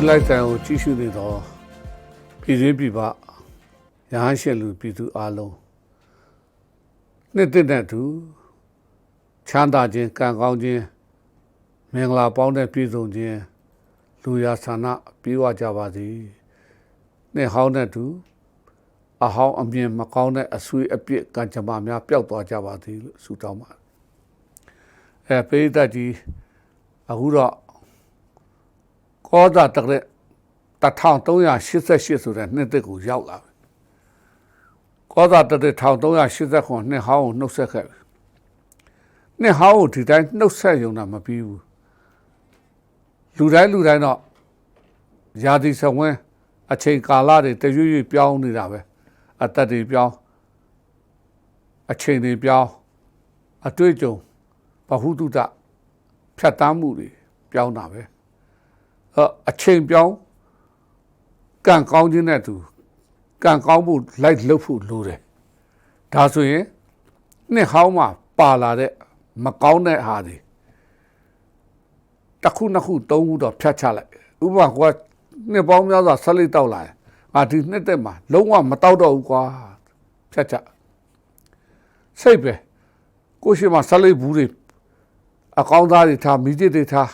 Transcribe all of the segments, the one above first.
လိုက်တန်ကိုကြီးစုနေတော့ပြည်တွင်းပြည်ပရဟန်းရှင်လူပြည်သူအလုံးနှစ်သက်တဲ့သူချမ်းသာခြင်းကံကောင်းခြင်းမင်္ဂလာပေါင်းတဲ့ပြည့်စုံခြင်းလူရာဆန္ဒပြေဝကြပါသည်နှစ်ဟောင်းတဲ့သူအဟောင်းအမြင်မကောင်းတဲ့အဆွေးအပြစ်ကံကြမ္မာများပျောက်သွားကြပါသည်လို့ဆုတောင်းပါတယ်ပိဋကကြီးအခုတော့ကောသာတရက်1388ဆိုတဲ့နှစ်သက်ကိုရောက်လာပြီကောသာတရက်1389နှစ်ဟောင်းကိုနှုတ်ဆက်ခဲ့ပြီနှစ်ဟောင်းကိုဒီတိုင်းနှုတ်ဆက်ရုံနဲ့မပြီးဘူးလူတိုင်းတော့ယာတိဆဝင်းအချိန်ကာလတွေတရွေ့ရွေ့ပြောင်းနေတာပဲအသက်တွေပြောင်းအချိန်တွေပြောင်းအတွေ့အကြုံဘဟုတုတဖြတ်တန်းမှုတွေပြောင်းတာပဲအချိန်ပြောင်းကံကောင်းခြင်းနဲ့သူကံကောင်းဖို့လိုက်လုပ်ဖို့လိုတယ်ဒါဆိုရင်နှစ်ဟောင်းမှာပါလာတဲ့မကောင်းတဲ့ဟာတွေတစ်ခုနှစ်ခုသုံးခုတော့ဖြတ်ချလိုက်ဥပမာကနှစ်ပေါင်းများစွာဆက်လက်တောက်လာတယ်ငါဒီနှစ်သက်မှာလုံးဝမတောက်တော့ဘူးကွာဖြတ်ချစိတ်ပဲကိုရှိမှဆက်လက်ဘူးတွေအကောင်းသားတွေထားမိကျစ်တွေထား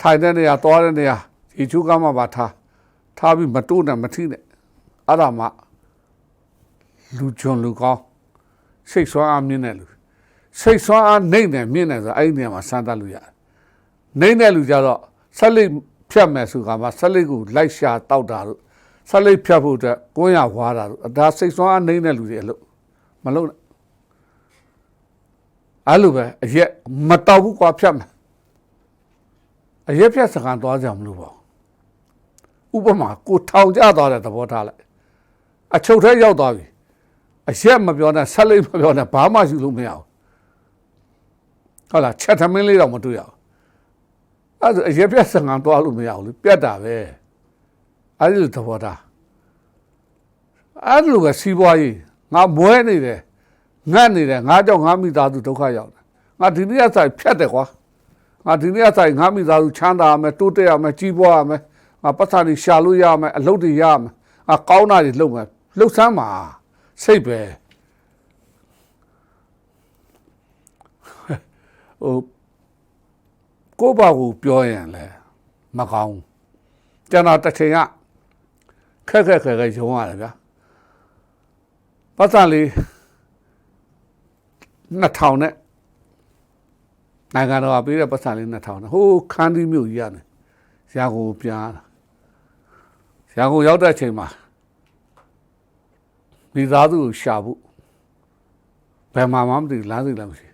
ထိုင်တဲ့နေရာသွားတဲ့နေရာဒီချိုးကားမှာပါထားပြီးမတိုးနဲ့မထိနဲ့အဲ့ဒါမှလူချွန်လူကောင်းစိတ်ဆွမ်းအားမြင့်တဲ့လူစိတ်ဆွမ်းအားနှိမ့်တယ်မြင့်တယ်ဆိုအဲ့ဒီနေရာမှာစမ်းသပ်လို့ရတယ်နှိမ့်တဲ့လူကြတော့ဆက်လက်ဖြတ်မယ်ဆိုကမှဆက်လက်ကိုလိုက်ရှာတောက်တာတို့ဆက်လက်ဖြတ်ဖို့အတွက်ကိုင်းရဝါတာတို့ဒါစိတ်ဆွမ်းအားနှိမ့်တဲ့လူတွေအလို့မလုပ်နဲ့အဲ့လိုပဲအရက်မတောက်ဘူးကွာဖြတ်မယ်အရက်ဖြတ်စကန်သွားကြမလို့ပေါ့ဥပမာကိုထောင်ကျသွားတဲ့သဘောထားလိုက်အချုပ်ထဲရောက်သွားပြီအရက်မပြောနဲ့ဆက်လက်မပြောနဲ့ဘာမှယူလို့မရဘူးဟုတ်လားချက်သမင်းလေးတော့မတွေ့ရဘူးအဲ့ဒါအရက်ပြတ်စံကန်သွားလို့မရဘူးလေပြတ်တာပဲအဲ့ဒီလိုသဘောထားအဲ့လိုပဲစီးပွားရေးငါမွဲနေတယ်ငတ်နေတယ်ငါကြောင့်ငါမိသားစုဒုက္ခရောက်တယ်ငါဒီနေ့အဆိုင်ဖြတ်တယ်ကွာငါဒီနေ့အဆိုင်ငါမိသားစုချမ်းသာရမယ်တိုးတက်ရမယ်ကြီးပွားရမယ်ငါပတ်စံတွေရှာလို့ရမယ်အလုပ်တွေရမယ်ငါကောင်းတာတွေလုပ်မယ်လှုပ်ဆန်းမှာစိတ်ပဲကိုဘာကိုပြောရင်လဲမကောင်းကျွန်တော်တစ်ချိန်ကခက်ရုံရတယ်ဗျာပတ်စံလေး2000နဲ့နိုင်ငံတော်ပေးတဲ့ပတ်စံလေး2000နဲ့ဟိုးခန်းဒီမြို့ကြီးရတယ်ရာကိုပြန်လာရာကိုရောက်တဲ့အချိန်မှာမိသားစုကိုရှာဖို့ဘယ်မှာမှမသိလမ်းစိလည်းမရှိ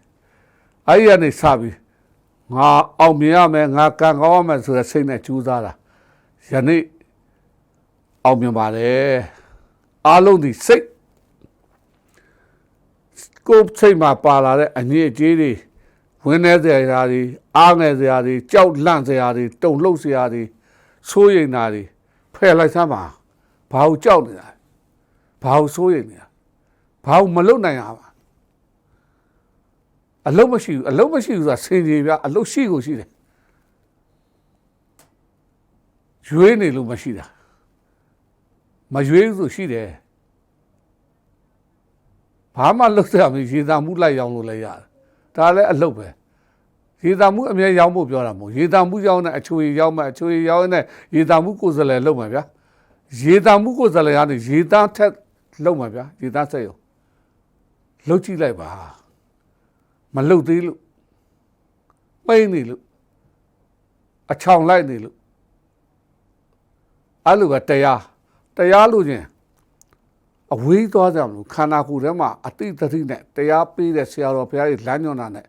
အဲ့ဒီကနေစပြီးငါအောင်မြင်ရမယ်ငါကံကောင်းရမယ်ဆိုတဲ့စိတ်နဲ့ကြိုးစားတာယနေ့အောင်မြင်ပါတယ်အားလုံးဒီစိတ်ကိုယ်စိတ်မှာပါလာတဲ့အငြိအကျေးတွေဝင်နေစရာတွေအားငယ်စရာတွေကြောက်လန့်စရာတွေတုန်လှုပ်စရာတွေစိုးရိမ်တာတွေဖယ်လိုက်စမ်းပါဘာလို့ကြောက်နေတာဘာလို့စိုးရိမ်နေတာဘာလို့မလုပ်နိုင်ရပါအလုံးမရှိဘူးဆိုတာဆင်ကြီးပြအလုံးရှိကိုရှိတယ်ရွေးနေလို့မရှိတာမရွေးဘူးဆိုရှိတယ်ဘာမှလုပ်ရမရှိရေသာမှုလိုက်ရောင်းလို့လည်းရတယ်ဒါလည်းအလုပ်ပဲရေသာမှုအမြဲရောင်းဖို့ပြောတာမဟုတ်ရေသာမှုရောင်းတဲ့အချိုရည်ရောင်းမှအချိုရည်ရောင်းတဲ့ရေသာမှုကိုယ်စားလှယ်လုပ်မှာဗျာရေသာမှုကိုယ်စားလှယ်ကနေရေသားထက်လုပ်မှာဗျာရေသားဆက်ရုံလုပ်ကြည့်လိုက်ပါမလုတ်သေးလို့ပိန်းနေလို့အချောင်လိုက်နေလို့အဲ့လိုပဲတရားလို့ချင်းအဝေးသွားကြမလို့ခန္ဓာကိုယ်ထဲမှာအတိတ်သတိနဲ့တရားပေးတဲ့ဆရာတော်ဘုရားကြီးလမ်းညွှန်တာနဲ့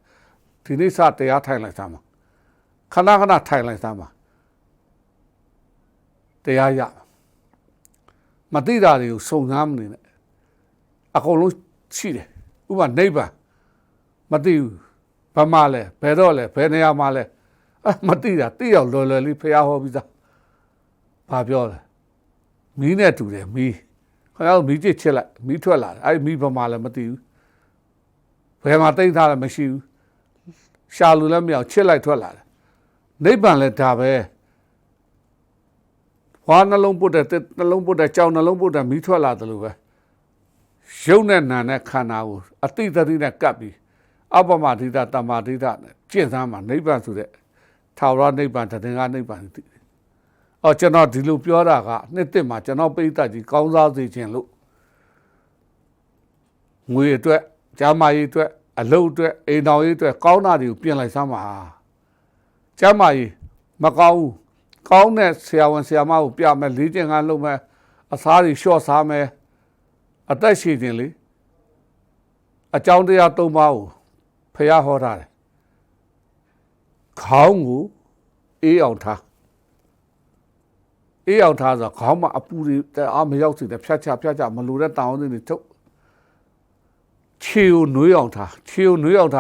ဒီနေ့စတရားထိုင်လိုက်သားမှာခဏထိုင်လိုက်သားမှာတရားရမသိတာတွေကိုစုံစမ်းမနေနဲ့အကုန်လုံးရှိတယ်ဥပမာနိဗ္ဗာန်မသိဘူးဘာမှလဲဘယ်တော့လဲဘယ်နေရာမှာလဲမသိတာသိအောင်လွယ်လေးဖះဟောပြီးသားဘာပြောလဲမီးနဲ့တူတယ်မီးခင်ဗျားတို့မီးချစ်လိုက်မီးထွက်လာတယ်အဲ့မီးဘာမှလဲမသိဘူးဘယ်မှာတိတ်ထားလဲမရှိဘူးရှာလို့လည်းမရချစ်လိုက်ထွက်လာတယ်နိဗ္ဗာန်လည်းဒါပဲ ဝါနှလုံးပုတ်တဲ့နှလုံးပုတ်တဲ့ကြောင်နှလုံးပုတ်တဲ့မီးထွက်လာတယ်လို့ပဲရုပ်နဲ့နာနဲ့ခန္ဓာကိုအတိတတိနဲ့ကပ်ပြီးအပမဒိဋ္ဌတမဒိဋ္ဌနဲ့ကျင့်စားမှာနိဗ္ဗာန်ဆိုတဲ့ထာဝရနိဗ္ဗာန်တည်ငါနိဗ္ဗာန်တည်အော်ကျွန်တော်ဒီလိုပြောတာကနှစ်တစ်မှာကျွန်တော်ပိဋကကြီးကောင်းစားစေခြင်းလို့ငွေအတွက်ဂျာမာရေးအတွက်အလုပ်အတွက်အိမ်တော်ရေးအတွက်ကောင်းတာတွေကိုပြင်လိုက်စမ်းပါဂျာမာရေးမကောင်းဘူးကောင်းတဲ့ဆရာဝန်ဆရာမကိုပြမယ်လေးကျင်ကန်းလုပ်မယ်အစားတွေလျှော့စားမယ်အသက်ရှည်ခြင်းလေအကြောင်းတရား၃ပါးကိုဖះဟောထားတယ်ခေါင်းကိုအေးအောင်ထားဆိုခေါင်းမှာအပူတွေအားမရောက်စေတဲ့ဖြတ်ချမလိုတဲ့တောင်းတွေထုတ်ခြေကိုနွေးအောင်ထား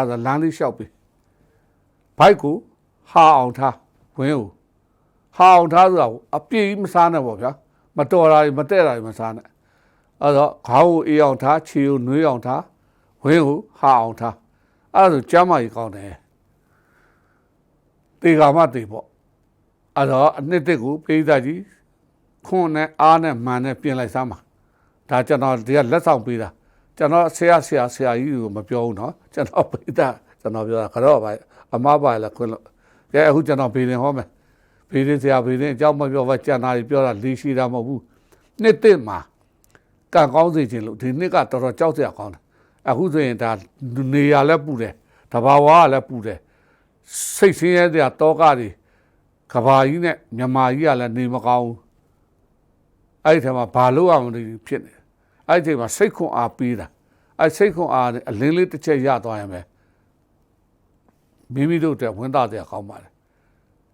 ဆိုလမ်းလေးလျှောက်ပြီးဘိုက်ကိုဟာအောင်ထားဝင်းကိုဟာအောင်ထားဆိုတာအပြည့်ကြီးမစားနဲ့ပေါ့ဗျာမတော်တာတွေမတဲ့တာတွေမစားနဲ့အဲ့တော့ခေါင်းကိုအေးအောင်ထားခြေကိုနွေးအောင်ထားဝင်းကိုဟာအောင်ထားအဲ့ဒါဆိုကျမ်းမာရေးကောင်းတယ်တေကာမတေပေါ့အဲ့တော့အနှစ်တစ်ကိုပိဋကကြီးခွန်းနဲ့အားနဲ့မှန်နဲ့ပြင်လိုက်စမ်းပါဒါကျွန်တော်ဒီကလက်ဆောင်ပေးတာကျွန်တော်ဆရာကြီးကိုမပြောဘူးเนาะကျွန်တော်ပိဋကကျွန်တော်ပြောတာကတော့ပါအမပါလဲခွန်းလို့ကဲအခုကျွန်တော်ဘေးရင်ဟောမယ်ဘေးရင်ဆရာဘေးရင်အကြောင်းမပြောဘဲကျန်တာကြီးပြောတာလေးရှိတာမဟုတ်ဘူးနှစ်တစ်မှာကံကောင်းစေခြင်းလို့ဒီနှစ်ကတော်တော်ကြောက်စရာကောင်းတယ်အခုဆိုရင်ဒါနေရလည်းပူတယ်တဘာဝကလည်းပူတယ်စိတ်ဆင်းရဲစရာတောကတွေကဘာကြီးနဲ့မြန်မာကြီးကလည်းနေမကောင်းဘူးအဲ့ဒီထဲမှာဘာလို့အောင်ဖြစ်နေအဲ့ဒီထဲမှာစိတ်ခွန်အားပေးတာအဲ့စိတ်ခွန်အားနဲ့အလင်းလေးတစ်ချက်ရသွားရင်ပဲမိမိတို့တဲ့ဝန်သားတရားကောင်းပါတယ်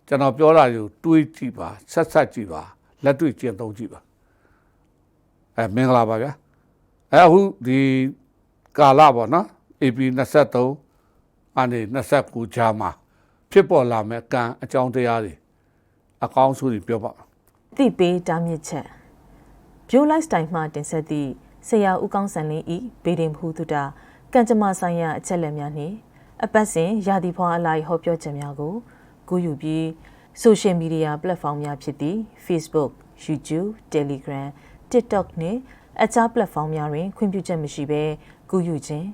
ကျွန်တော်ပြောတာကိုတွေးကြည့်ပါဆက်ကြည့်ပါလက်တွေ့ကျင့်သုံးကြည့်ပါမင်္ဂလာပါဗျာအခုဒီကာလပေါ့နော် AP 23အနေ29ကြားမှာဖြစ်ပေါ်လာမဲ့ကံအကြောင်းတရားတွေအကောင်းဆုံးတွေပြောပါသိပေးတားမြစ်ချက်ပြိုး lifestyle မှာတင်ဆက်သည့်ဆရာဦးကောင်းစံလင်းဤဗေဒင်ဖူးတုတာကံကြမ္မာဆိုင်ရာအချက်လက်များနှင့်အပတ်စဉ်ရာသီဖွာအလိုက်ဟောပြောချက်များကိုကူးယူပြီး social media platform များဖြစ်သည့် Facebook, YouTube, Telegram, TikTok နှင့်အခြား platform များတွင်ခွင့်ပြုချက်မရှိဘဲကူးယူခြင်း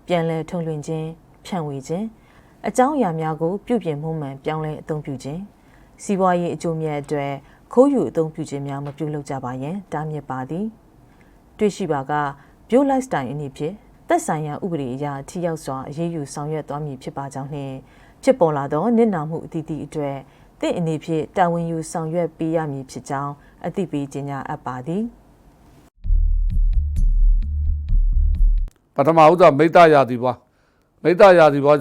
ပြန်လည်ထုတ်လွှင့်ခြင်းဖြန့်ဝေခြင်းအကြောင်းအရာများကိုပြုပြင်မှုမှန်ပြောင်းလဲအသုံးပြုခြင်းစီးပွားရေးအကျိုးမြတ်အတွက်ခိုးယူအသုံးပြုခြင်းများမပြုလုပ်ကြပါရန်တားမြစ်ပါသည်တွေ့ရှိပါကပြိုး lifestyle အနေဖြင့်သက်ဆိုင်ရာဥပဒေအရထိရောက်စွာအရေးယူဆောင်ရွက်သွားမည်ဖြစ်ပါကြောင်းနှင့်ဖြစ်ပေါ်လာသောနစ်နာမှုအသီးသီးအတွက်သည့်အနေဖြင့်တာဝန်ယူဆောင်ရွက်ပေးရမည်ဖြစ်ကြောင်းအသိပေးကြေညာအပ်ပါသည်ပထမဦးဆုံးမိတ္တရာသီပွား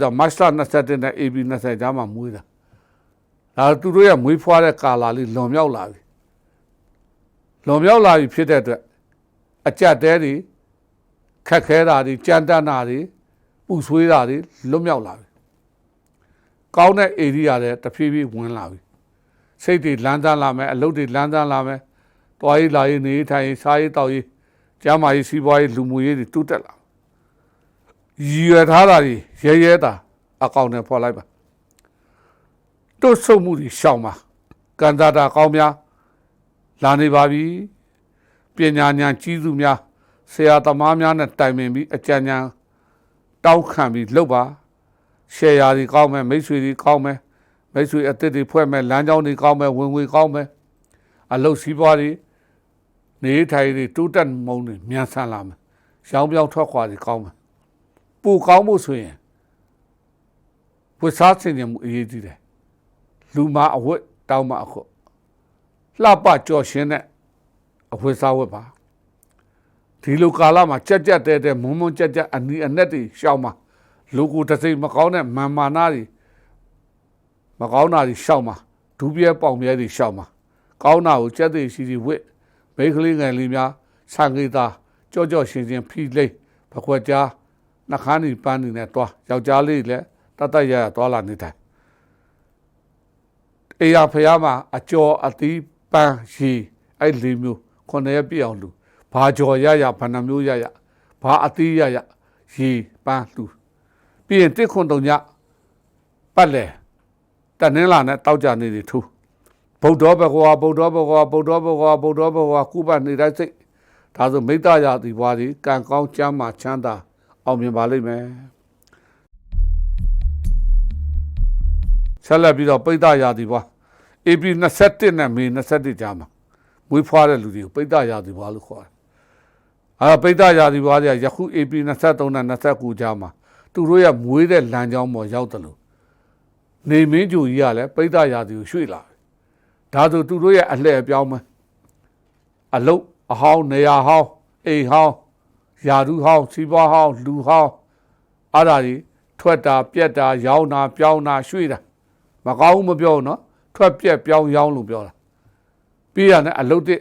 ကြောင့်မတ်လ27နဲ့ AB 20ကြားမှာမွေးတာဒါသူတို့ရဲ့မွေးဖွားတဲ့ကာလလေးလွန်မြောက်လာပြီဖြစ်တဲ့အတွက်အကြက်တဲတွေခက်ခဲတာတွေကြမ်းတမ်းတာတွေပူဆွေးတာတွေလွတ်မြောက်လာပြီကောင်းတဲ့ဧရိယာတွေတဖြည်းဖြည်းဝင်လာပြီစိတ်တွေလန်းတန်းလာမယ်အလုပ်တွေလန်းတန်းလာမယ်တွားရေးလာရေးနေထိုင်ရေးစားရေးတောက်ရေးကျန်းမာရေးစီးပွားရေးလူမှုရေးတွေတိုးတက်လာရည်ရွယ်ထားတာတွေရဲတာအကောင့်နဲ့ဖော်လိုက်ပါတွတ်ဆုပ်မှုတွေရှောင်ပါကံတာကောင်းများလာနေပါပြီပညာဉာဏ်ကြီးစုများဆရာသမားများနဲ့တိုင်ပင်ပြီးအကြံဉာဏ်တောင်းခံပြီးလုပ်ပါရှယ်ယာတွေကောင်းမယ်မိတ်ဆွေတွေကောင်းမယ်မိတ်ဆွေအသစ်တွေဖွဲ့မယ်လမ်းကြောင်းတွေကောင်းမယ်ဝင်ငွေကောင်းမယ်အလုပ်စီးပွားတွေနေထိုင်တွေတိုးတက်မှုတွေမြန်ဆန်လာမယ်ရောင်းပြောင်းထွက်ခွာတွေကောင်းမယ်ပိုကောင်းမှုဆိုရင်ဝိစားစင်ကြမှုအရေးကြီးတယ်လူမအဝတ်တောင်းမအခုလှပကြော်ရှင်းတဲ့အဝတ်စားဝတ်ပါဒီလိုကာလမှာကြက်တဲ့မုံကြက်အနီးအနက်တွေရှောင်းမှာလူကိုတစ်စိမ့်မကောင်းတဲ့မာနာတွေမကောင်းတာတွေရှောင်းမှာဒူးပြဲပေါင်ပြဲတွေရှောင်းမှာကောင်းတာကိုကြက်သိရှိဝတ်မိန်းကလေးငယ်လေးများဆံကေးသားကြောရှင်းဖိလိမ့်ပခွက်ကြားနှခမ်းနေပန်းနေနဲ့တွားယောက်ျားလေးလည်းတတ်ရတွားလာနေတယ်အေယာဖျားမှာအကျော်အသီးပန်းရီအဲ့၄မျိုး9ရက်ပြည့်အောင်လူဘာကျော်ရဘာနှမျိုးရဘာအသီးရရီပန်းလူပြီးရင်တစ်ခွန်တုံညပတ်လေတနင်္လာနဲ့တောက်ကြနေတွေထူ ဗုဒ္ဓဘဂဝါဗုဒ္ဓဘဂဝါဗုဒ္ဓဘဂဝါဗုဒ္ဓဘဂဝါကုပနေတဲ့စိတ်ဒါဆိုမိတ္တရာသီဘွားဒီကံကောင်းချမ်းသာချမ်းသာအောင်မြင်ပါလိမ့်မယ်ဆက်လက်ပြီးတော့ပိဋကရာသီဘွားဧပြီ21နဲ့မေ21ကြားမှာမွေးဖွားတဲ့လူတွေကိုပိဋကရာသီဘွားလို့ခေါ်တယ်ပိဋကရာသီဘွားတွေကယခုဧပြီ23နဲ့29ကြားမှာသူတို့ရဲ့မွေးတဲ့လမ်းကြောင်းပေါ်ရောက်တယ်လို့နေမင်းကျူကြီးကလည်းပိဋကရာသီကိုရွှေ့လာတယ်ဒါဆိုသူတို့ရဲ့အလှည့်အပြောင်းမှာအလုတ်အဟောင်းနေရာဟောင်းအိမ်ဟောင်းယာဓုဟောင်းစီးပွားဟောင်းလူဟောင်းအဲ့ဒါကြီးထွက်တာပြက်တာရောင်းတာပြောင်းတာရွှေ့တာမကောင်းဘူးမပြောဘူးနော်ထွက်ပြက်ပြောင်းရောင်းလို့ပြောတာပြီးရတယ်အလုတ်တဲ့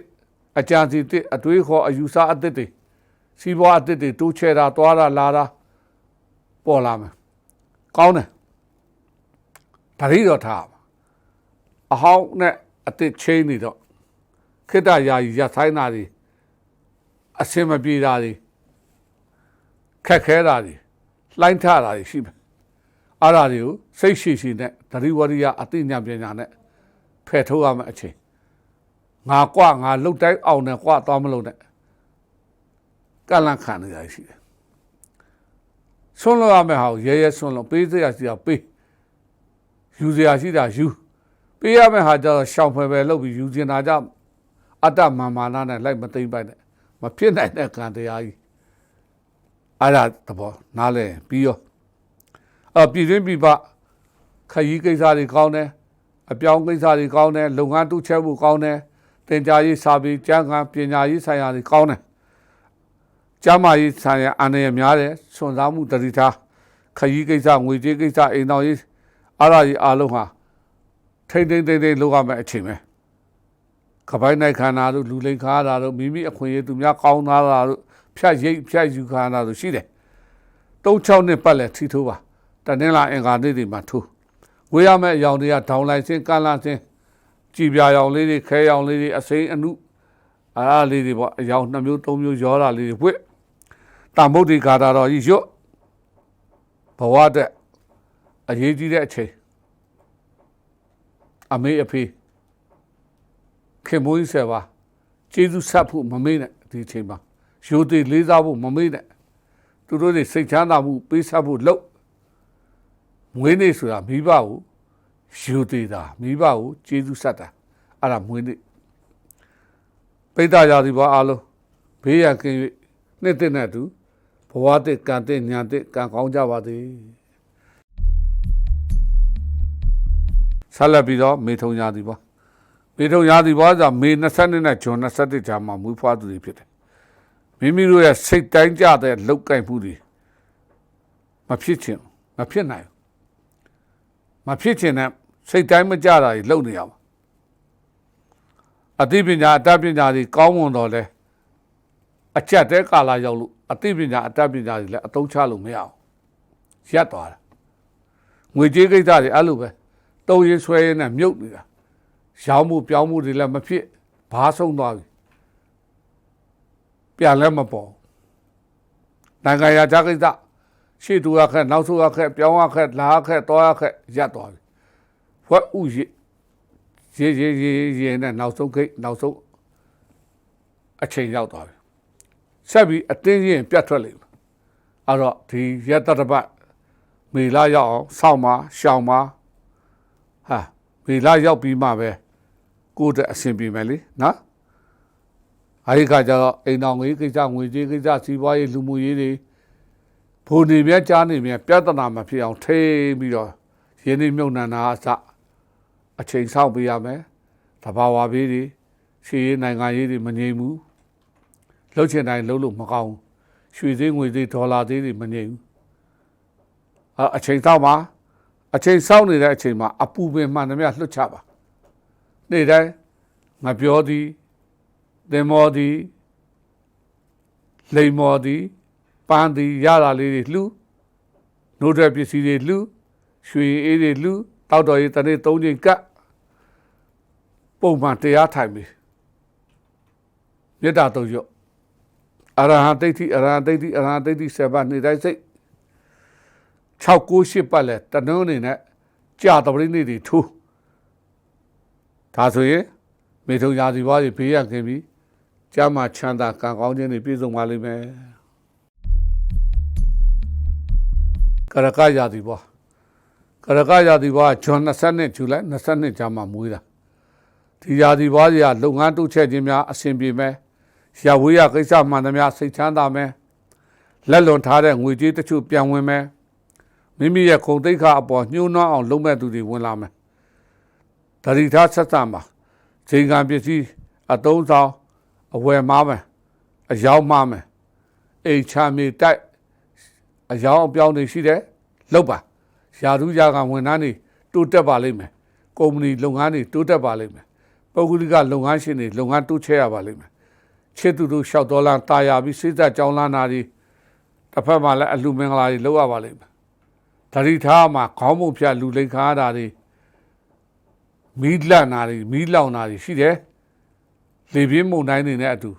အကြံစီတစ်အတွေးခေါ်အယူဆအသစ်တွေစီးပွားအသစ်တွေတိုးချဲတာသွားတာလာတာပေါ်လာမယ်ကောင်းတယ်ဒါရီတော့ထားအဟောင်းနဲ့အသစ်ချင်းနေတော့ခေတ္တယာယီရဆိုင်တာတွေအစင်မပြေတာတွေခက်ခဲတာတွေလှိုင်းထတာတွေရှိမယ်အဲ့ဒါတွေကိုစိတ်ရှိရှိနဲ့သတိဝရိယအသိဉာဏ်ပညာနဲ့ဖယ်ထုတ်ရမယ့်အချိန်ငါလှုပ်တိုင်းအောင်တယ်သွားမလို့နဲ့ကန့်လန့်ခံနေရရှိတယ်ဆွန့်လို့ရမယ့်ဟာကိုရဲဆွန့်လို့ပေးစရာရှိတာပေးယူစရာရှိတာယူပေးရမယ့်ဟာကျတော့ရှောင်ဖယ်ပဲလုပ်ပြီးယူကျင်တာကြအတ္တမာနနဲ့လိုက်မသိမ့်ပိုက်နဲ့မဖြစ်နိုင်တဲ့ကံတရားကြီးအဲ့ဒါသဘောနားလဲပြီးရောပြည်တွင်းပြည်ပခရီးကိစ္စတွေကောင်းတယ်အပြောင်းကိစ္စတွေကောင်းတယ်လုပ်ငန်းတူးချက်မှုကောင်းတယ်တင်ကြားရေးစာပေကျမ်းဂန်ပညာရေးဆိုင်ရာတွေကောင်းတယ်ကျမ်းမာရေးဆိုင်ရာအနေနဲ့များတယ်စွန့်စားမှုတတိထားခရီးကိစ္စငွေကြေးကိစ္စအိမ်တော်ရေးအားရည်အားလုံးဟာထိမ့်လုပ်ရမယ့်အချိန်ပဲခပိုင်းနိုင်ခန္ဓာတို့လူလိမ်ခါတာတို့မိမိအခွင့်အရေးသူများကောင်းသားတာတို့ဖြတ်ယူခါတာတို့ရှိတယ်3-6နှစ်ပတ်လည်ထီထိုးပါတနင်္လာအင်္ဂါနေ့တွေမှာထိုးဝေးရမယ့်အယောင်တွေကဒေါင်လိုက်စင်းကန့်လန့်စင်းကြည်ပြာရောင်လေးတွေခဲရောင်လေးတွေအစိမ်းအနုအားလေးတွေပေါ့အယောင်2မျိုး3မျိုးရောတာလေးတွေဝှက်တမုဒ္ဒိဂါတာတော်ကြီးရွတ်ဘဝတဲ့အရေးကြီးတဲ့အချိန်အမေအဖေခင်မွေးဆယ်ပါကျေးဇူးဆက်ဖို့မမေ့နဲ့ဒီအချိန်မှာရိုသေလေးစားဖို့မမေ့နဲ့သူတို့တွေစိတ်ချမ်းသာမှုပေးဆက်ဖို့လုပ်မွေးနေ့ဆိုတာမိဘကိုရိုသေတာမိဘကိုကျေးဇူးဆက်တာအဲ့ဒါမွေးနေ့ပိဋကရာသီဘွားအားလုံးဘေးရန်ကင်း၍နှစ်သက်နဲ့တူဘဝတည်ကံတည်ညာတည်ကံကောင်းကြပါသည်ဆက်လက်ပြီးတော့မေထုံရာသီဘွားမေထုံရာသီဘွားဆိုမေ20နဲ့ဂျွန်21ကြားမှာမွေးဖွားသူတွေဖြစ်တယ်မိမိတို့ရဲ့စိတ်တိုင်းကြတဲ့လောက်ကိုက်မှုတွေမဖြစ်ချင်မဖြစ်နိုင်မဖြစ်ချင်တဲ့စိတ်တိုင်းမကြတာတွေလုပ်နေရမှာအသိပညာအတတ်ပညာတွေကောင်းမွန်တော့လဲအချက်တဲကာလရောက်လို့အသိပညာအတတ်ပညာတွေလည်းအသုံးချလို့မရအောင်ရပ်သွားတာငွေကြေးကိစ္စတွေအဲ့လိုပဲတုံးရင်ဆွဲရင်နဲ့မြုပ်နေတာရောင်းမှုပြောင်းမှုတွေလည်းမဖြစ်ဘာဆုံးသွားပြီပြန်လည်းမပေါ်နိုင်ငံရာခြားကိစ္စရှေ့တူရခက်နောက်ဆိုရခက်ပြောင်းရခက်လာခက်တောရခက်ရပ်သွားပြီဖွက်ဥရေနဲ့နောက်ဆုံးခိတ်နောက်ဆုံးအချိန်ရောက်သွားပြီဆက်ပြီးအတင်းရင်ပြတ်ထွက်လိမ့်မယ်အဲ့တော့ဒီရက်တပတ်မေလာရောက်အောင်စောင့်ပါရှောင်ပါမေလာရောက်ပြီးမှပဲကိုယ့်အတွက်အဆင်ပြေမယ်လေနော်အဲဒီခါကျတော့အိမ်တော်ငွေကိစ္စငွေကြေးကိစ္စစီးပွားရေးလူမှုရေးတွေဘုံနေမြကြားနေမြပြဿနာမဖြစ်အောင်ထိပြီးတော့ရင်းနှီးမြှုပ်နှံတာအစအချိန်ဆောက်ပေးရမယ်တဘာဝဘေးတွေရှေးရေးနိုင်ငံရေးတွေမငြိမ်ဘူးလှုပ်ချင်တိုင်းလှုပ်လို့မကောင်းရွှေသေးငွေသေးဒေါ်လာသေးတွေမငြိမ်ဘူးအချိန်ဆောက်ပါအချိန်ဆောက်နေတဲ့အချိန်မှာအပူပင်မှန်သမျှလွတ်ချပါနေ့တိုင်းငါပြောသည်သင်္ဘောသည်လိမ်မော်သည်ပန်းသည်ရတာလေးတွေလှူနှုတ်တဲ့ပစ္စည်းတွေလှူရွှေအေးတွေလှူတောက်တော်ရေးတနေ့3ချိန်ကပ်ပုံမှန်တရားထိုင်ပြီမေတ္တာတုံ့ရအရဟံဒိဋ္ဌိအရဟံဒိဋ္ဌိအရဟံဒိဋ္ဌိ7ပါးနေ့တိုင်းစိတ်6-9-8ပတ်လဲတနှုံးနေနဲ့ကြာတပရိနေ့တွေထိုးတ ဒါဆိုရင်မေထုံရာသီပွားတွေဘေးရခင်ပြီးကျမ်းမာချမ်းသာကံကောင်းခြင်းတွေပြည့်စုံပါလိမ့်မယ်ကရကရာသီပွားကရကရာသီပွားဂျွန်20ဇူလိုင်22ကျမ်းမှာမွေးတာဒီရာသီပွားတွေကလုပ်ငန်းတိုးချဲ့ခြင်းများအဆင်ပြေမယ်ရဝေးရကိစ္စမှန်သမျှစိတ်ချမ်းသာမယ်လက်လွန်ထားတဲ့ငွေကြေးတချို့ပြန်ဝင်မယ်မိမိရဲ့ကုန်သိက္ခာအပေါ်ညှိုးနှောင်းအောင်လုပ်မဲ့သူတွေဝင်လာမယ်တတိထားဆက်ဆံပါချိန်ခံပစ္စည်းအသုံးဆောင်အဝယ်မားမယ်အယောင်းမားမယ်အိမ်ချမ်းမြေတိုက်အယောင်းအပြောင်းတွေရှိတယ်လုပ်ပါရာထူးရာခံဝန်ထမ်းတွေတိုးတက်ပါလိမ့်မယ်ကုမ္ပဏီလုပ်ငန်းတွေတိုးတက်ပါလိမ့်မယ်ပုဂ္ဂလိကလုပ်ငန်းရှင်တွေလုပ်ငန်းတိုးချဲ့ရပါလိမ့်မယ်ချစ်သူတို့လျှောက်တော်လန်တာယာပြီးစိတ်သက်ကြောင်းလန်းတာတွေတစ်ဖက်မှာလည်းအလှမင်္ဂလာတွေလုပ်ရပါလိမ့်မယ်တတိထားမှာခေါင်းပုံဖြတ်လူလိန်ခါရတာတွေမီးလန့်တာတွေမီးလောင်တာတွေရှိတယ်လေပြင်းမုန်တိုင်းတွေနဲ့အတူ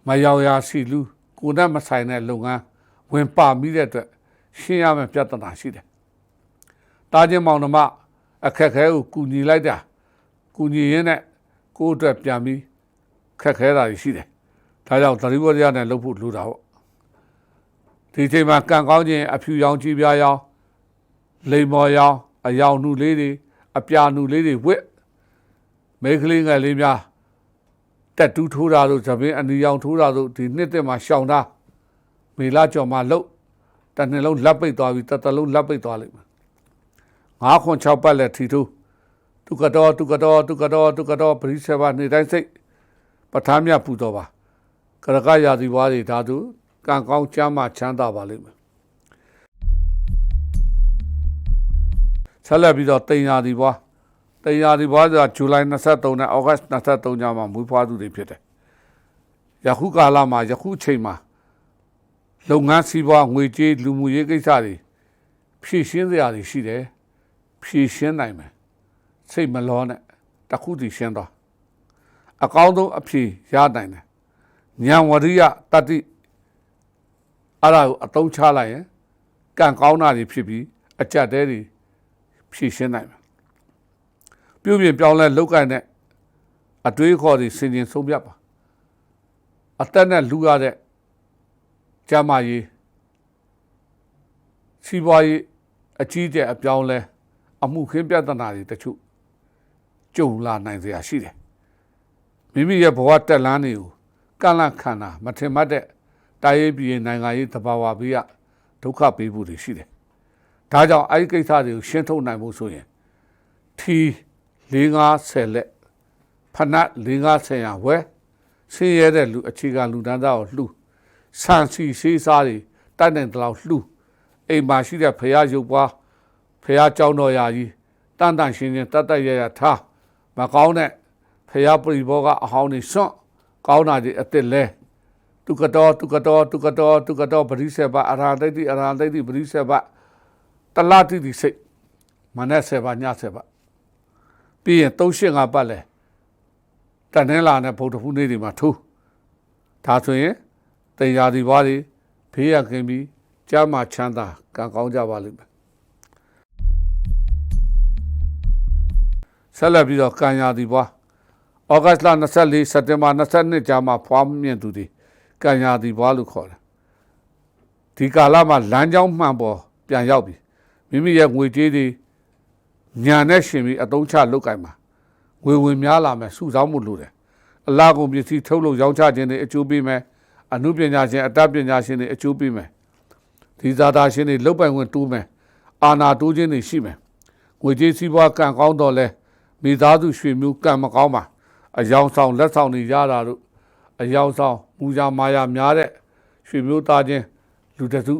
မရောက်ရစီလူကိုယ်နဲ့မဆိုင်တဲ့လုပ်ငန်းဝင်ပါမိတဲ့အတွက်ရှင်းရမယ့်ပြဿနာရှိတယ်တားချင်းမောင်နှမအခက်ခဲကိုကူညီလိုက်တာကူညီရင်းနဲ့ကိုယ့်အတွက်ပြန်ပြီးခက်ခဲတာရှိတယ်ဒါကြောင့်သတိဝရိယနဲ့လုပ်ဖို့လိုတာပေါ့ဒီချိန်မှာကံကောင်းခြင်းအဖြူရောင်ကြီးပြားရောင်လိမ်မော်ရောင်အယောင်နှူလေးတွေအပြာနှူလေးတွေဝစ်မိန်းကလေးငယ်လေးများတက်တူးထိုးတာတို့သပင်းအနီရောင်ထိုးတာတို့ဒီနှစ်သက်မှာရှောင်တာမေလာကြော်မှာလှုပ်တနှစ်လုံးလက်ပိတ်သွားပြီးတလုံးလက်ပိတ်သွားလိမ့်မယ်9-6ပတ်လက်ထီထိုးတုကတော်ပရိစေဘာနေတိုင်းစိတ်ပဋ္ဌာန်းမြတ်ပူတော်ပါကရကရာသီပွားတွေဓာတုကံကောင်းချမ်းသာချမ်းသာပါလိမ့်မယ်ဆက်လက်ပြီးတော့တိမ်ရာသီပွားဆိုတာဇူလိုင်23နဲ့ဩဂတ်23ညမှာမွေးဖွားသူတွေဖြစ်တယ်ယခုကာလမှာယခုချိန်မှာလုပ်ငန်းစီးပွားငွေကြေးလူမှုရေးကိစ္စတွေဖြည့်ရှင်းစရာတွေရှိတယ်ဖြည့်ရှင်းနိုင်မယ်စိတ်မလောနဲ့တခုတည်းရှင်းသွားအကောင်းဆုံးအဖြေရနိုင်တယ်ဉာဏ်ဝရိယတတိအဲ့ဒါကိုအသုံးချလိုက်ရင်ကံကောင်းတာတွေဖြစ်ပြီးအကြက်တဲတွေဖြည့်ရှင်းနိုင်မယ်ပြုပြင်ပြောင်းလဲလောက်ကင်တဲ့အတွေးခေါ်တွေဆင်ခြင်ဆုံးဖြတ်ပါအသက်နဲ့လူရတဲ့ကျမ်းမာရေးစီးပွားရေးအကြီးကျယ်အပြောင်းလဲအမှုခင်းပြဿနာတွေတချို့ကြုံလာနိုင်စရာရှိတယ်မိမိရဲ့ဘဝတက်လန်းတွေကိုကန့်လန့်ခံတာမထင်မှတ်တဲ့တိုင်းရေးပြည်နိုင်ငံရေးသဘာဝဘေးကဒုက္ခပေးဖို့တွေရှိတယ်ဒါကြောင့်အဲဒီကိစ္စတွေကိုရှင်းထုတ်နိုင်ဖို့ဆိုရင်ထီ4-50လက်ဖနက်4-50ရဝဲဆင်းရဲတဲ့လူအခြေခံလူတန်းသားကိုလှူဆန်စီဆေးစားတွေတိုက်နိုင်တဲ့လောက်လှူအိမ်မှာရှိတဲ့ဖရာရုပ်ပွားဖရာကြောင်းတော်ရာကြီးတန်တန်ရှင်းရှင်းတတ်ရထားမကောင်းတဲ့ဖရာပရိဘောကအဟောင်းနေစွန့်ကောင်းတာတွေအစ်စ်လဲတုကတော်ပရိစေဘအရာတိတ်ပရိစေဘတလတိတိစိတ်မနဲ့စေဘညစေဘပြီးရင်3-5ပတ်လဲတန်နေလာနဲ့ဗုဒ္ဓဖူးနေ့တွေမှာထိုးဒါဆိုရင်တင်ရာဒီဘွားတွေဖေးရခင်ပြီးကျမ်းမာချမ်းသာကံကောင်းကြပါလိမ့်မယ်ဆက်လက်ပြီးတော့ကံရာဒီဘွားဩဂတ်လ24စက်တင်ဘာ22ကြာမှာဖွားမြင့်သူတွေကံရာဒီဘွားလို့ခေါ်တယ်ဒီကာလမှာလမ်းကြောင်းမှန်ပေါ်ပြန်ရောက်ပြီမိမိရဲ့ငွေကြေးတွေညာနဲ့ရှင်ပြီးအသုံးချလုပ်ကင်မှာငွေဝင်များလာမယ်စုဆောင်းမှုလိုတယ်အလားကုန်ပစ္စည်းထုတ်လုပ်ရောင်းချခြင်းတွေအကျိုးပေးမယ်အနုပညာရှင်အတတ်ပညာရှင်တွေအကျိုးပေးမယ်ဒီဇာတာရှင်တွေလုပ်ပိုင်ခွင့်တိုးမယ်အာဏာတိုးခြင်းတွေရှိမယ်ငွေကြေးစီးပွားကံကောင်းတော့လဲမိသားစုရွှေမျိုးကံမကောင်းပါအယောင်ဆောင်လက်ဆောင်တွေရတာတို့အယောင်ဆောင်မူကြမာယာများတဲ့ရွှေမျိုးသားချင်းလူတစု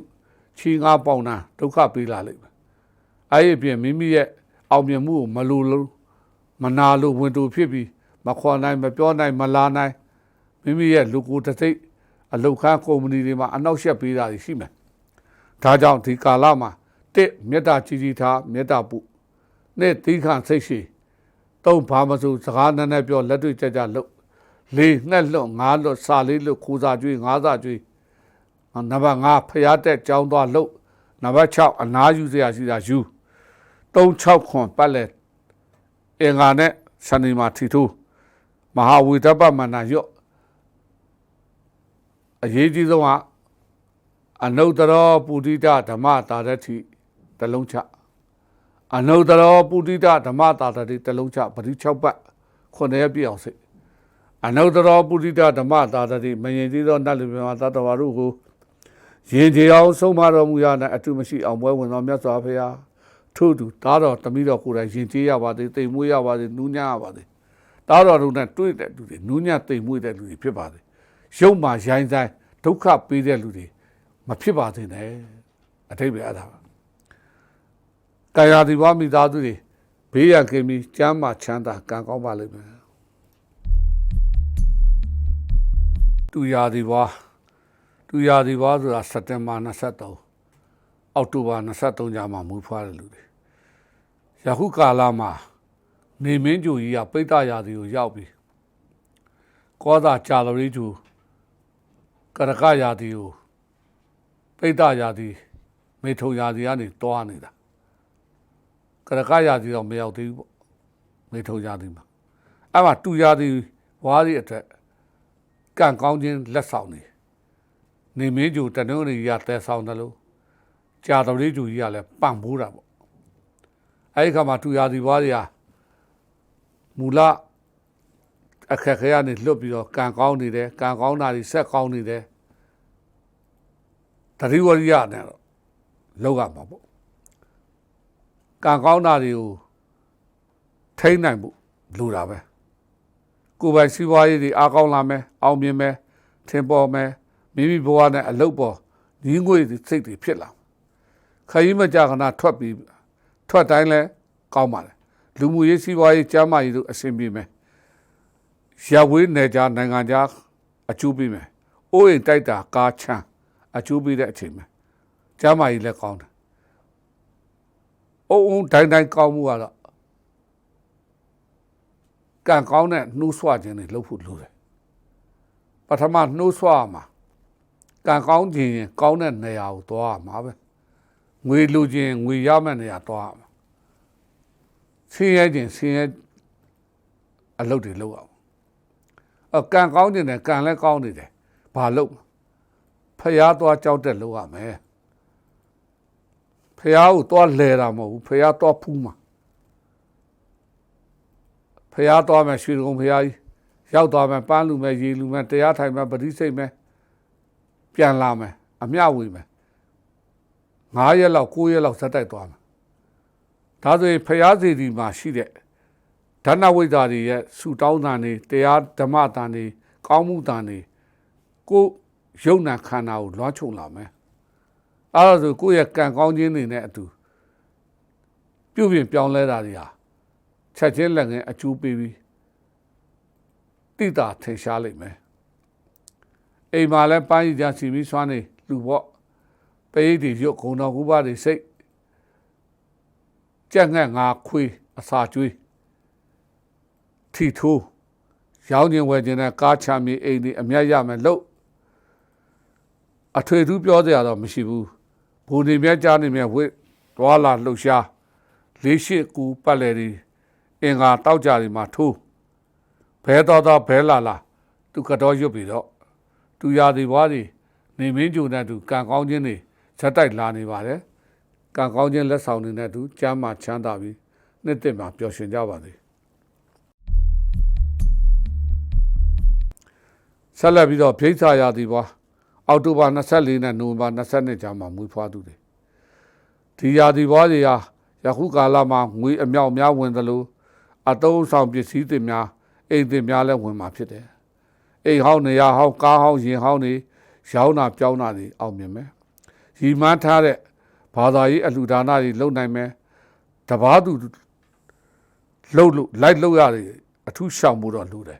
ချီငါပေါင်တာဒုက္ခပေးလာလိမ့်မယ်အဲ့ဒီအပြင်မိမိရဲ့အောင်မြင်မှုကိုမလိုလို့မနာလို့ဝင်တူဖြစ်ပြီးမခေါ်နိုင်မပြောနိုင်မလာနိုင်မိမိရဲ့လူကိုယ်တစ်စိတ်အလုတ်ခန်းကုမ္ပဏီတွေမှာအနောက်ရှက်ပေးတာရှိမယ်ဒါကြောင့်ဒီကာလမှာမေတ္တာကြီးထားမေတ္တာပုနဲ့သီးခံစိတ်ရှိ3ဘာမဆိုစကားနဲ့နဲ့ပြောလက်တွေ့ကြလို့4ငှက်လွတ်5လွတ်စာလေးလွတ်ခူစာကျွေး5စာကျွေးနံပါတ်5ဖျားတက်ကြောင်းသွားလို့နံပါတ်6အနားယူစရာရှိတာယူ3-6ခွန်ပတ်လဲအင်္ဂါနဲ့ စနေမှာထီထိုးမဟာဝေဒပမန္တရော့အရေးကြီးဆုံးကအနုတ္တရောပုရိသဓမ္မတာရတိတလုံးချအနုတ္တရောပုရိသဓမ္မတာရတိတလုံးချပရိ6ပတ်9ရက်ပြည့်အောင်စိအနုတ္တရောပုရိသဓမ္မတာရတိမယင်သေးသောနတ်လူမြတ်သတ္တဝါတို့ကိုရင်ကျေအောင်ဆုံးမတော်မူရတဲ့အတုမရှိအောင်ပွဲဝင်တော်မြတ်စွာဘုရားထို့သူသားတော်တမိတော်ကိုယ်တိုင်ရင်ကျေရပါသည်တိမ်မွေးရပါသည်နူးညံ့ရပါသည်သားတော်တို့နဲ့တွေ့တဲ့လူတွေနူးညံ့တိမ်မွေးတဲ့လူတွေဖြစ်ပါသည်ရုပ်မှရိုင်းဆိုင်ဒုက္ခပေးတဲ့လူတွေမဖြစ်ပါစေနဲ့အထိပ္ပယ်အဲ့ဒါပါကာယတိဘာမိသားစုတွေဘေးရန်ကင်းပြီးကျမ်းမာချမ်းသာကံကောင်းပါလိမ့်မယ်တူရာဒီဘာဆိုတာစက်တင်ဘာ23အောက်တိုဘာ23ညမှာမူဖွားတဲ့လူတွေယခုကာလမှာနေမင်းကျူကြီးကပိဋကရာသီကိုရောက်ပြီးကောသာကြာလရီကျူကရကရာသီကိုပိဋကရာသီမေထုံရာသီကနေတွားနေတာကရကရာသီတော့မရောက်သေးဘူးပေါ့မေထုံရာသီမှာအဲ့မှာတူရာသီဝါးရီအထက်ကံကောင်းခြင်းလက်ဆောင်နေမင်းကျူတနုံးကြီးကတဲဆောင်တယ်လို့ကြာတော်လေးကျူကြီးကလည်းပန့်ပိုးတာပေါ့အဲ့ဒီခါမှာတူရာသီဝါးရီကမူလအခက်ခဲကနေလွတ်ပြီးတော့ကံကောင်းနေတယ်ကံကောင်းတာတွေဆက်ကောင်းနေတယ်တတိဝရိယနဲ့တော့လောက်ရမှာပေါ့ကံကောင်းတာတွေကိုထိန်းနိုင်ဖို့လိုတာပဲကိုယ်ပိုင်စီးပွားရေးတွေအားကောင်းလာမယ်အောင်မြင်မယ်ထင်ပေါ်မယ်မိမိဘဝနဲ့အလုပ်ပေါ်ညီးငွေစိတ်တွေဖြစ်လာခရီးမကြခဏထွက်တိုင်းလဲကောင်းပါလေလူမှုရေးစီးပွားရေးကျန်းမာရေးတို့အဆင်ပြေမယ်ရဝေးနယ်ကြားနိုင်ငံခြားအကျိုးပေးမယ်အိုးအိမ်တိုက်တာကားချမ်းအကျိုးပေးတဲ့အချိန်မှာကျမ်းမာရေးလည်းကောင်းတယ်အုံတိုင်းကောင်းမှုကတော့ကံကောင်းတဲ့နှိုးဆွခြင်းတွေလုပ်ဖို့လိုတယ်ပထမနှိုးဆွမှာကံကောင်းခြင်းရင်ကောင်းတဲ့နေရာကိုသွားရမှာပဲငွေလူခြင်းငွေရမယ့်နေရာသွားရမှာဆင်းရဲခြင်းဆင်းရဲအလုပ်တွေလုပ်အောင်ကံကောင်းခြင်းနဲ့ကံလည်းကောင်းနေတယ်ဘာလုပ်ဖျားသွားကြောက်တဲ့လုပ်ရမယ်ဖျားကိုသွားလဲတာမဟုတ်ဘူးဖျားသွားဖူးမှာဖျားသွားမယ်ရွှေကုန်းဖျားကြီးရောက်သွားမယ်ပန်းလူမယ်ရေလူမယ်တရားထိုင်မယ်ပရိစိတ်မယ်ပြန်လာမယ်အမျှဝေမယ်9ရက်လောက်9ရက်လောက်ဇက်တိုက်သွားမယ်ဒါဆိုရင်ဖျားစီဒီမှာရှိတဲ့ဓနဝိဇ္ဇာတွေရဲ့ဆူတောင်းတန်တွေတရားဓမ္မတန်တွေကောင်းမှုတန်တွေကိုယုံနာခန္ဓာကိုလွှမ်းခြုံလာမယ်အဲ့ဒါဆိုကိုယ့်ရဲ့ကံကောင်းခြင်းတွေနဲ့အတူပြုပြင်ပြောင်းလဲတာတွေဟာချက်ချင်းလက်ငယ်အကျိုးပေးပြီးတိတာထင်ရှားလိမ့်မယ်အိမ်မှာလည်းပန်းရည်ကြစီပြီးစွမ်းနေလူပေါ့ပိဋိရွတ်ဂုံတော်ကုဘတွေစိတ်ကြက်ငှက်ငါခွေးအစာကျွေးထီထိုးရောင်းခြင်းဝယ်ခြင်းနဲ့ကားချမီအိမ်ဒီအမြတ်ရမယ်လို့အထွေထူးပြောကြရတော့မရှိဘူးဘုံနေမြတ်ကြားနေမြတ်ဝိတွာလာလှုပ်ရှားလေးရှိကူပတ်လေဒီအင်္ဂါတောက်ကြဒီမှာထိုးဘဲတော်ဘဲလာသူကတော့ရွတ်ပြီးတော့သူရာဒီဘွားဒီနေမင်းကျုံတဲ့သူကံကောင်းခြင်းတွေဇက်တိုက်လာနေပါတယ်ကံကောင်းခြင်းလက်ဆောင်တွေနဲ့သူကျမ်းမာချမ်းသာပြီးနှစ်သက်မှာပျော်ရွှင်ကြပါစေဆက်လက်ပြီးတော့ဖိတ်စာရာဒီဘွားအောက်တိုဘာ24နဲ့နိုဝင်ဘာ22ကြာမှာမွေးဖွားသူတွေဒီရာဒီဘွားတွေဟာယခုကာလမှာငွေအမြောက်များဝင်သလိုအတုံးဆောင်ပစ္စည်းတွေများအိမ်တွေများလည်းဝင်မှာဖြစ်တယ်အိမ်ဟောင်းနေရာဟောင်းကားဟောင်းရင်ဟောင်းတွေရောင်းတာပြောင်းတာတွေအောင်မြင်မယ်ရီမန်းထားတဲ့ဘာသာရေးအလှူဒါနတွေလုပ်နိုင်မယ်တပားသူလှုပ်လို့လိုက်လှုပ်ရတယ်အထူးရှောင်မှုတော့လှူတယ်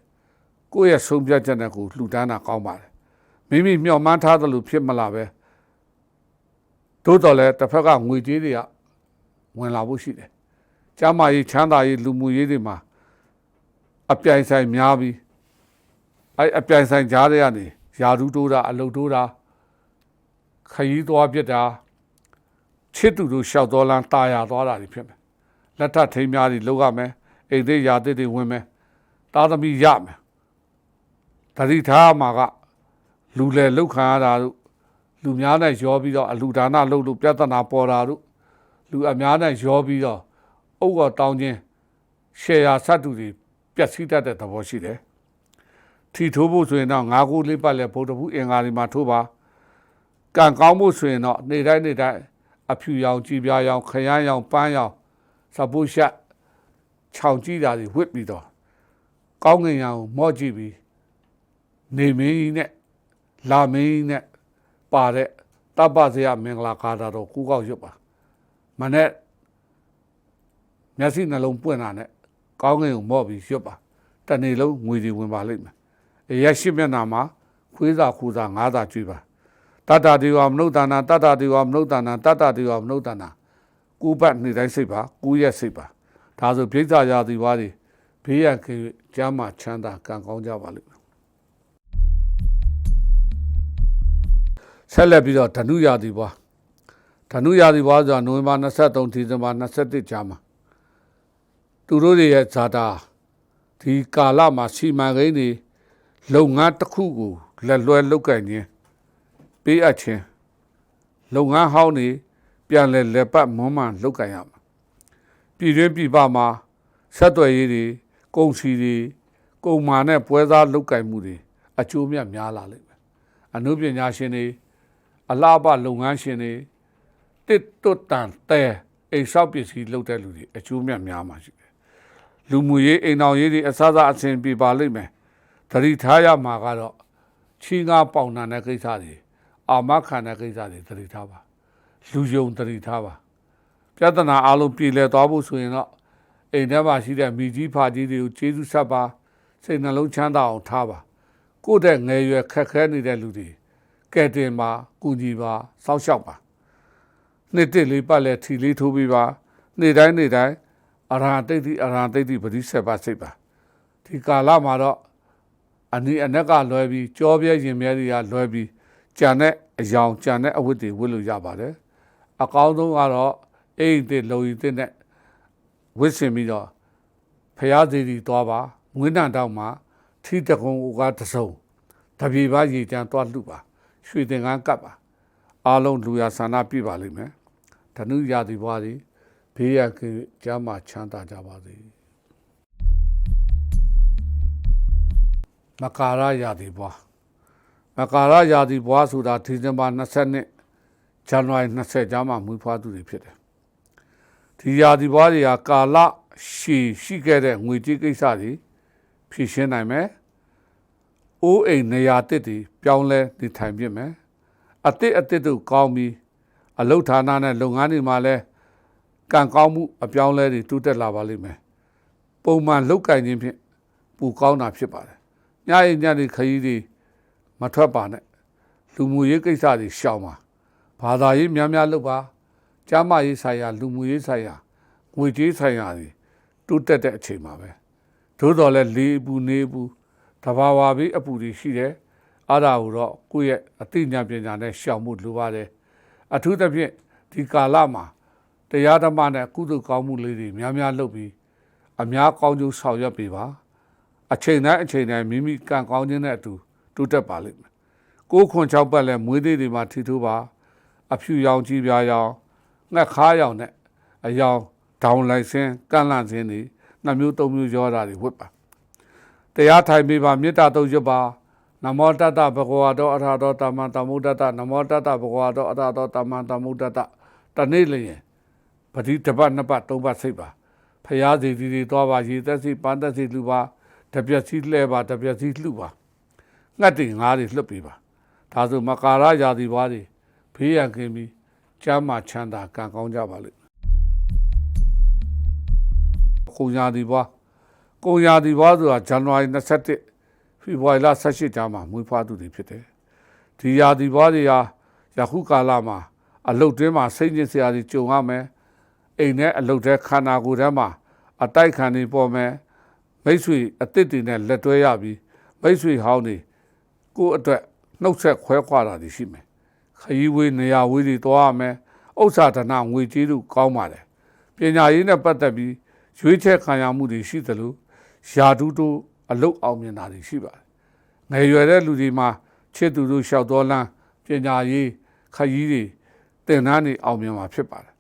ကိုယ့်ရဲ့ဆုံးဖြတ်ချက်နဲ့ကိုလှူဒန်းတာကောင်းပါတယ်မိမိမျှော်မှန်းထားသလိုဖြစ်မလာပဲသို့တော်လည်းတစ်ဖက်ကငွေကြေးတွေကဝင်လာဖို့ရှိတယ်ကျမ်းမာရေးချမ်းသာရေးလူမှုရေးတွေမှာအပြိုင်ဆိုင်များပြီးအပြိုင်ဆိုင်ကြားတွေကနေယာဓုတိုးတာအလုတ်တိုးတာခရီးသွားပြစ်တာချစ်သူတို့ရှောက်တော်လန်းတာယာသွားတာတွေဖြစ်မယ်လက်ထပ်ထိမ်းများတွေလောက်ရမယ် အိမ်သေးရာသေးတွေဝင်မယ်သားသမီးရမယ်တတိထားမှာကလူလေလောက်ခံရတာတို့လူများနဲ့ရောပြီးတော့အလူဒါနလုပ်လို့ပြဿနာပေါ်တာတို့လူအများနဲ့ရောပြီးတော့အုတ်ကောတောင်းချင်းရှယ်ယာဆတ်တူတွေပျက်စီးတတ်တဲ့သဘောရှိတယ်ထီထိုးဖို့ဆိုရင်တော့9ခုလေးပတ်လဲဗုဒ္ဓဘူးအင်္ဂါတွေမှာထိုးပါကံကောင်းဖို့ဆိုရင်တော့နေ့တိုင်းအဖြူရောင်ကြည်ပြားရောင်ခရမ်းရောင်ပန်းရောင်စပုတ်ရှက်ခြောင်ကြည့်တာတွေဝစ်ပြီးတော့ကောင်းငင်ရောင်မော့ကြည့်ပြီးနေမင်းကြီးနဲ့လာမင်းကြီးနဲ့ပါတဲ့တပ္ပဇယမင်္ဂလာကာတာတော့ကူကောက်ရွတ်ပါမနဲ့မျက်စိနှလုံးပွင့်တာနဲ့ကောင်းငင်ကိုမော့ပြီးရွတ်ပါတနေ့လုံးငွေတွေဝင်ပါလိမ့်မယ်ရက်ရှိမျက်နှာမှာခွေးစာခူစာငါးစာကျွေးပါတတ္တတိဝမနုဿာနာတတ္တတိဝမနုဿာနာတတ္တတိဝမနုဿာနာကူပတ်နေ့တိုင်းစိတ်ပါကူရက်စိတ်ပါဒါဆိုပြိဿရာသီဝါးတွေဘေးရန်ကင်းကျမ်းမာချမ်းသာကံကောင်းကြပါလိမ့်မယ်ဆက်လက်ပြီးတော့ဓနုရာသီဝါးဆိုတာနိုဝင်ဘာ23ဒီဇင်ဘာ21ကြာမှာသူတို့ရဲ့ဇာတာဒီကာလမှာစီမံကိန်းတွေလုပ်ငန်းတစ်ခုကိုလက်လွဲလုပ်ကင်ခြင်းပေးအပ်ခြင်းလုပ်ငန်းဟောင်းတွေပြန်လဲလက်ပတ်မွမ်းမံလုပ်ကင်ရမှာပြည်တွင်းပြည်ပမှာဆက်သွယ်ရေးတွေကုန်စည်တွေကုန်မာနဲ့ပွဲစားလုပ်ကင်မှုတွေအကျိုးမြတ်များလာလိမ့်မယ်အနုပညာရှင်တွေအလားပလုပ်ငန်းရှင်တွေတစ်တွတ်တန်တဲအိမ်ဆောက်ပစ္စည်းလုပ်တဲ့လူတွေအကျိုးမြတ်များမှာရှိတယ်လူမှုရေးအိမ်တော်ရေးတွေအစအဆင်ပြေပါလိမ့်မယ်သတိထားရမှာကတော့ချီးငါပေါင်နာတဲ့ကိစ္စတွေအာမခံတဲ့ကိစ္စတွေသတိထားပါလူယုံသတိထားပါပြဿနာအလုံးပြည်လည်သွားဖို့ဆိုရင်တော့အိမ်ထဲမှာရှိတဲ့မိကြီးဖာကြီးတွေကိုကျေးဇူးဆက်ပါစိတ်နှလုံးချမ်းသာအောင်ထားပါကိုယ့်တဲ့ငယ်ရွယ်ခက်ခဲနေတဲ့လူတွေကဲတင်ပါကူညီပါစောင့်ရှောက်ပါနှစ်တစ်လေးပတ်လဲထီလေးထိုးပြီးပါနေ့တိုင်းအရဟံတိတ်တိပရိစ္ဆေပါစိတ်ပါဒီကာလမှာတော့အနည်းအနက်ကလွဲပြီးကြောပြဲရင်မြဲတွေကလွဲပြီးကြံတဲ့အယောင်ကြံတဲ့အဝတ်တွေဝတ်လို့ရပါတယ်အကောင်းဆုံးကတော့အိမ်တစ်လုံရီတစ်နဲ့ဝတ်ဆင်ပြီးတော့ဖျားစီတီသွားပါငွေးနံတောက်မှာထီတကုံကတစုံတပြေပါရေချမ်းသွားလှပါရွှေသင်္ကန်းကပ်ပါအားလုံးလူရဆန္ဒပြပါလိမ့်မယ်ဓနုရာသီဘွားတွေဘေးရန်ကင်းကျမ်းမာချမ်းသာကြပါစေမကာရရာသီဘွားဆိုတာဒီဇင်ဘာ20နှစ်ဇန်နဝါရီ20ကြားမှာမွေးဖွားသူတွေဖြစ်တယ်ဒီရာသီဘွားတွေကကာလရှိခဲ့တဲ့ငွေကြေးကိစ္စတွေဖြည့်ရှင်းနိုင်မယ်အိုးအိမ်နေရာတစ်တွေပြောင်းလဲနေထိုင်ပြမယ်အတစ်တို့ကောင်းပြီးအလုဌာနနဲ့လုပ်ငန်းတွေမှာလဲကံကောင်းမှုအပြောင်းလဲတွေတိုးတက်လာပါလိမ့်မယ်ပုံမှန်လုပ်ကင်ခြင်းဖြင့်ပူကောင်းတာဖြစ်ပါတယ်ညရင်ညနေခရီးတွေမထွက်ပါနဲ့လူမှုရေးကိစ္စတွေရှောင်ပါဘာသာရေးများလုပ်ပါကျမ်းမာရေးဆိုင်ရာလူမှုရေးဆိုင်ရာငွေကြေးဆိုင်ရာတွေတိုးတက်တဲ့အချိန်မှာပဲသို့တော်လဲလေပူနေပူတဘာဝဘေးအပူတွေရှိတယ်အဲ့ဒါကိုတော့ကိုယ့်ရဲ့အသိဉာဏ်ပညာနဲ့ရှောင်မှုလိုပါတယ်အထူးသဖြင့်ဒီကာလမှာတရားဓမ္မနဲ့ကုသိုလ်ကောင်းမှုလေးတွေများလုပ်ပြီးအများကောင်းကျိုးဆောင်ရွက်ပေးပါအချိန်တိုင်းမိမိကံကောင်းခြင်းနဲ့အတူတိုးတက်ပါလိမ့်မယ်6ပတ်လဲမွေးသေးတွေမှာထီထိုးပါအဖြူရောင်ကြည်ပြားရောင်ငှက်ခါရောင်နဲ့အယောင်ဒေါင်လိုက်စင်းကန့်လန့်စင်းတွေ2မျိုး3မျိုးရောတာတွေဝတ်ပါတရားထိုင်ပေးပါမေတ္တာတုတ်ရွတ်ပါနမောတတ္တဘဂဝါတောအထာတောတမန်တမုဒ္ဒတနမောတတ္တဘဂဝါတောအထာတောတမန်တမုဒ္ဒတတနေ့လျင်ပတိတပတ်2ပတ်3ပတ်စိတ်ပါဖျားစီတီတွေသွားပါရေသက်စီပန်းသက်စီလူပါတပြက်စီလှဲပါတပြက်စီလှူပါငှက်တွေငါးတွေလှုပ်ပေးပါဒါဆိုမကာရရာသီဘွားတွေဘေးရန်ကင်းပြီးကျမ်းမာချမ်းသာကံကောင်းကြပါလိမ့်ကုန်ရာသီဘွားဆိုတာဇန်နဝါရီ21ဖေဖော်ဝါရီလ18ကြားမှာမွေးဖွားသူတွေဖြစ်တယ်ဒီရာသီဘွားတွေဟာယခုကာလမှာအလုတ်တွင်းမှာစိတ်ညစ်စရာတွေကြုံရမယ်အိမ်နဲ့အလုတ်ထဲခန္ဓာကိုယ်ထဲမှာအတိုက်ခံနေပေါ်မယ်မိတ်ဆွေအတစ်တွေနဲ့လက်တွဲရပြီးမိတ်ဆွေဟောင်းတွေကိုယ့်အတွက်နှုတ်ဆက်ခွဲခွာတာတွေရှိမယ်ခရီးဝေးနေရာဝေးတွေသွားရမယ်ဥစ္စာဒနာငွေကြေးတို့ကောင်းပါတယ်ပညာရေးနဲ့ပတ်သက်ပြီး ရွေးချယ်ခံရမှုတွေရှိသလိုယာဒူးတို့အလုတ်အောင်မြင်တာတွေရှိပါတယ်ငယ်ရွယ်တဲ့လူတွေမှာချစ်သူတို့လျှောက်တော်လန်းပညာရေးခရီးတွေတင်နန်းတွေအောင်မြင်မှာဖြစ်ပါတယ်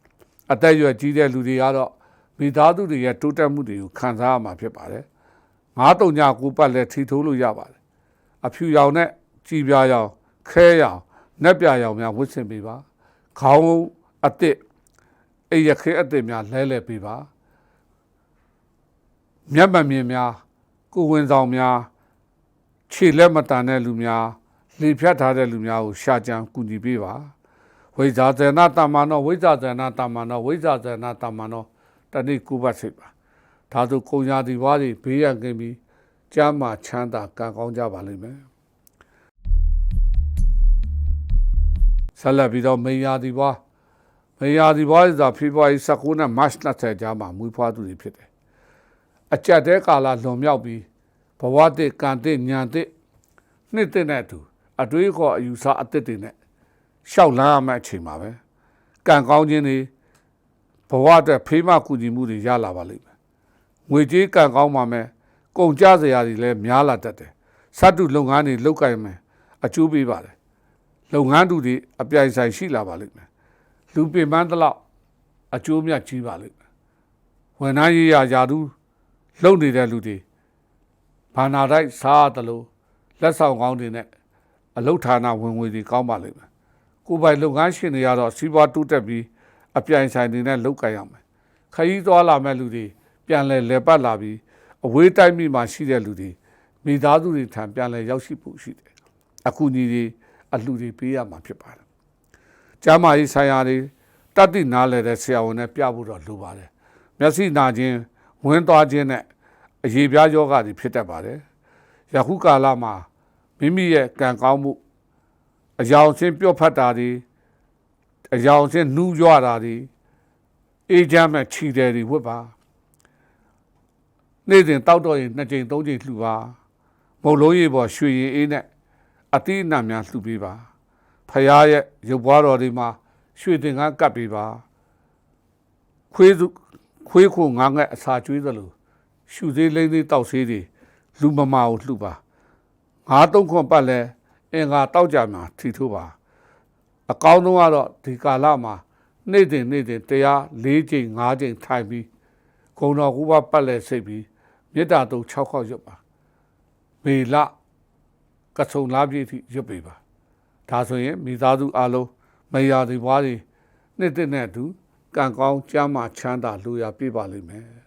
အသက်အရွယ်ကြီးတဲ့လူတွေကတော့မိသားစုတွေရဲ့တိုးတက်မှုတွေကိုခံစားရမှာဖြစ်ပါတယ်939ပတ်လည်းထီထိုးလို့ရပါတယ်အဖြူရောင်နဲ့ကြည်ပြာရောင်ခဲရောင်နက်ပြာရောင်များဝတ်ဆင်ပေးပါခေါင်းအသစ်အိရခဲအသစ်များလဲပေးပါမျက်မှန်မြင်များကိုဝင်ဆောင်များခြေလက်မတန်တဲ့လူများလေဖြတ်ထားတဲ့လူများကိုရှာကြံကူညီပေးပါဝိဇာဇေနတမ္မာနောဝိဇာဇေနတမ္မာနောဝိဇာဇေနတမ္မာနောတဏိကုဘတ်စိတ်ပါဒါဆိုကုံညာဒီဘွားတွေဘေးရန်ကင်းပြီးကျမ်းမာချမ်းသာကံကောင်းကြပါလိမ့်မယ်ဆက်လက်ပြီးတော့မေယာဒီဘွားဆိုတာဖေဖော်ဝါရီ19နဲ့မတ်20ကြားမှာမွေးဖွားသူတွေဖြစ်တယ်အကြက်တဲကာလလွန်မြောက်ပြီးဘဝတစ်ကံတစ်ညာတစ်နှစ်တစ်နဲ့အတူအတွေးခေါ်အယူဆအသစ်တွေနဲ့ရှောက်လန်းရမယ့်အချိန်မှာပဲကံကောင်းခြင်းတွေဘဝအတွက်ဖေးမကူညီမှုတွေရလာပါလိမ့်မယ်ငွေကြေးကံကောင်းပါမယ်ကုန်ကြစရာတွေလည်းများလာတတ်တယ်စတုလုပ်ငန်းတွေလုပ်ကိုင်မယ်အကျိုးပေးပါတယ်လုပ်ငန်းတူတွေအပြိုင်ဆိုင်ရှိလာပါလိမ့်မယ်လူပင်ပန်းတလောက်အကျိုးမြတ်ကြီးပါလိမ့်မယ်ဝန်ထမ်းရေးရာထူးလုပ်နေတဲ့လူတွေဘာနာတိုက်စားရတယ်လို့လက်ဆောင်ကောင်းတွေနဲ့အလုတ်ဌာနဝင်ငွေတွေကောင်းပါလိမ့်မယ်ကိုယ်ပိုင်လုပ်ငန်းရှင်တွေကတော့စီးပွားတိုးတက်ပြီးအပြိုင်ဆိုင်တွေနဲ့လုပ်ကိုင်ရမယ်ခရီးသွားလာမဲ့လူတွေပြန်လဲပတ်လာပြီးအဝေးတိုင်းပြည်မှာရှိတဲ့လူတွေမိသားစုတွေထံပြန်လဲရောက်ရှိဖို့ရှိတယ်အခုညီတွေအလှူတွေပေးရမှာဖြစ်ပါတယ်ကျမ်းမာရေးဆိုင်ရာတွေတတ်သိနားလည်တဲ့ဆရာဝန်နဲ့ပြဖို့တော့လိုပါတယ်မျက်စိနာခြင်းဝင်းသွားခြင်းနဲ့အရေပြားယောဂတွေဖြစ်တတ်ပါတယ်ယခုကာလမှာမိမိရဲ့ကံကောင်းမှုအယောင်ချင်းပြော့ဖတ်တာတွေအယောင်ချင်းနှူးကြွတာတွေအေးချမ်းမဲ့ခြီတယ်တွေဝတ်ပါနေ့စဉ်တောက်တော့ရင်2ကြိမ်3ကြိမ်လှူပါမုတ်လုံးရေပေါ်ရွှေရင်အေးနဲ့အတိအနံများလှူပေးပါဖရားရဲ့ရုပ်ဘွားတော်တွေမှာရွှေသင်္ကန်းကပ်ပေးပါခွေးခိုငါးငှက်အစာကျွေးသလိုရှုသေးလိမ့်သေးတောက်သေးတွေလူမမာကိုလှူပါ9-3ခွန်ပတ်လဲအင်္ဂါတောက်ကြမှာထီထိုးပါအကောင်းဆုံးကတော့ဒီကာလမှာနေ့စဉ်တရား4ကြိမ်5ကြိမ်ထိုင်ပြီးဂုံတော်ကူပါပတ်လဲစိတ်ပြီးမေတ္တာတုံ6ခေါက်ရွတ်ပါမေလကဆုံလားပြည့်ထိရွတ်ပေးပါဒါဆိုရင်မိသားစုအလုံးမယားတွေဘွားတွေနှစ်နဲ့အတူကံကောင်းကျမ်းမာချမ်းသာလူရပြပါလိမ့်မယ်